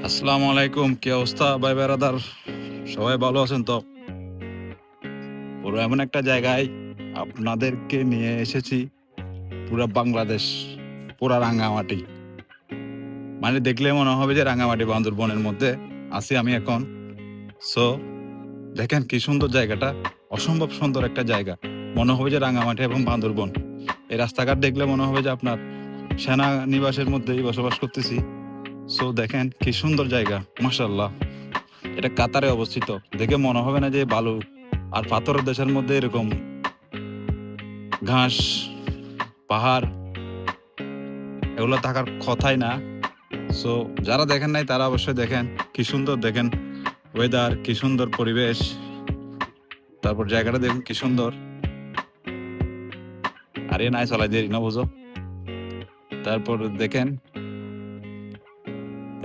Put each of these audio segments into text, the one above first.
আসসালামু আলাইকুম, কি অবস্থা ভাই বেরাদার? সবাই ভালো আছেন তো? পুরো এমন একটা জায়গায় আপনাদেরকে নিয়ে এসেছি, পুরা বাংলাদেশ, পুরা রাঙামাটি। মানে দেখলে মনে হবে যে রাঙামাটি বান্দরবনের মধ্যে আছি আমি এখন। সো দেখেন কি সুন্দর জায়গাটা, অসম্ভব সুন্দর একটা জায়গা। মনে হবে যে রাঙামাটি এবং বান্দরবন। এই রাস্তাঘাট দেখলে মনে হবে যে আপনার সেনা নিবাসের মধ্যেই বসবাস করতেছি। সো দেখেন কি সুন্দর জায়গা, মাশাআল্লাহ। এটা কাতারে অবস্থিত, দেখে মনে হবে না যে বালু আর পাথরের দেশের মধ্যে এরকম ঘাস, পাহাড় এগুলো থাকার কথাই না। সো যারা দেখেন নাই তারা অবশ্যই দেখেন, কি সুন্দর দেখেন ওয়েদার, কি সুন্দর পরিবেশ, তারপর জায়গাটা দেখুন কি সুন্দর। আরে নাই চলাই দেরি না বুঝো। তারপর দেখেন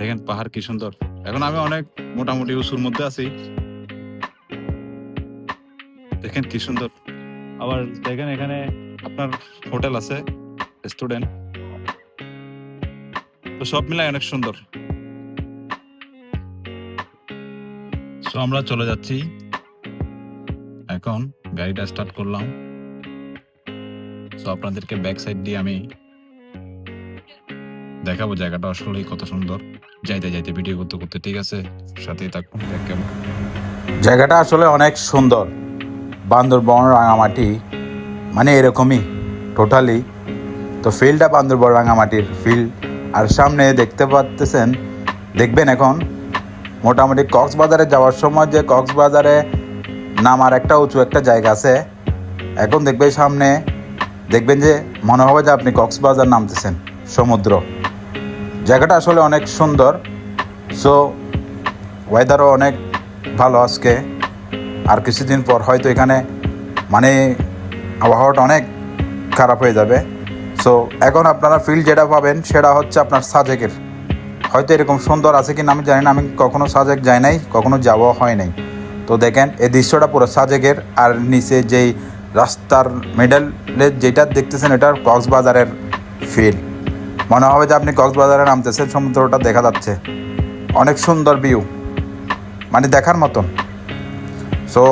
দেখেন পাহাড় কি সুন্দর। এখন আমি অনেক মোটামুটি উঁচুর মধ্যে আছি, দেখেন কি সুন্দর। আবার দেখেন এখানে আপনার হোটেল আছে, রেস্টুরেন্ট, তো সব মিলাই অনেক সুন্দর। সো আমরা চলে যাচ্ছি এখন, গাড়িটা স্টার্ট করলাম। সো আপনাদেরকে ব্যাক সাইড দিয়ে আমি দেখাবো জায়গাটা আসলেই কত সুন্দর। যাইতে যাইতে ভিডিও করতে করতে, ঠিক আছে, সাথেই থাকুন। কেমন জায়গাটা আসলে অনেক সুন্দর, বান্দরবন রাঙামাটি মানে এরকমই টোটালি। তো ফিল্ডটা বান্দরবন রাঙামাটির ফিল্ড। আর সামনে দেখতে পাচ্ছেন, দেখবেন এখন মোটামুটি কক্সবাজারে যাওয়ার সময় যে কক্সবাজারে নামার একটা উঁচু একটা জায়গা আছে, এখন দেখবেন সামনে, দেখবেন যে মনে হবে যে আপনি কক্সবাজার নামতেছেন, সমুদ্র। জায়গাটা আসলে অনেক সুন্দর। সো ওয়েদারও অনেক ভালো আজকে। আর কিছুদিন পর হয়তো এখানে মানে আবহাওয়াটা অনেক খারাপ হয়ে যাবে। সো এখন আপনারা ফিল যেটা পাবেন সেটা হচ্ছে আপনার সাজেকের। হয়তো এরকম সুন্দর আছে কিনা আমি জানি না, আমি কখনো সাজেক যাই নাই, কখনো যাওয়া হয় নাই। তো দেখেন এই দৃশ্যটা পুরো সাজেকের। আর নিচে যেই রাস্তার মিডলে যেটা দেখতেছেন, এটা কক্সবাজারের ফিল। মনে হবে যে আপনি কক্সবাজারে নামতেছেন, সমুদ্রটা দেখা যাচ্ছে, অনেক সুন্দর ভিউ, মানে দেখার মতন। সো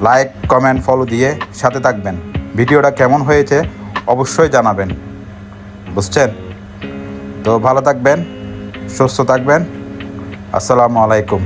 লাইক, কমেন্ট, ফলো দিয়ে সাথে থাকবেন। ভিডিওটা কেমন হয়েছে অবশ্যই জানাবেন, বুঝছেন? তো ভালো থাকবেন, সুস্থ থাকবেন। আসসালামু আলাইকুম।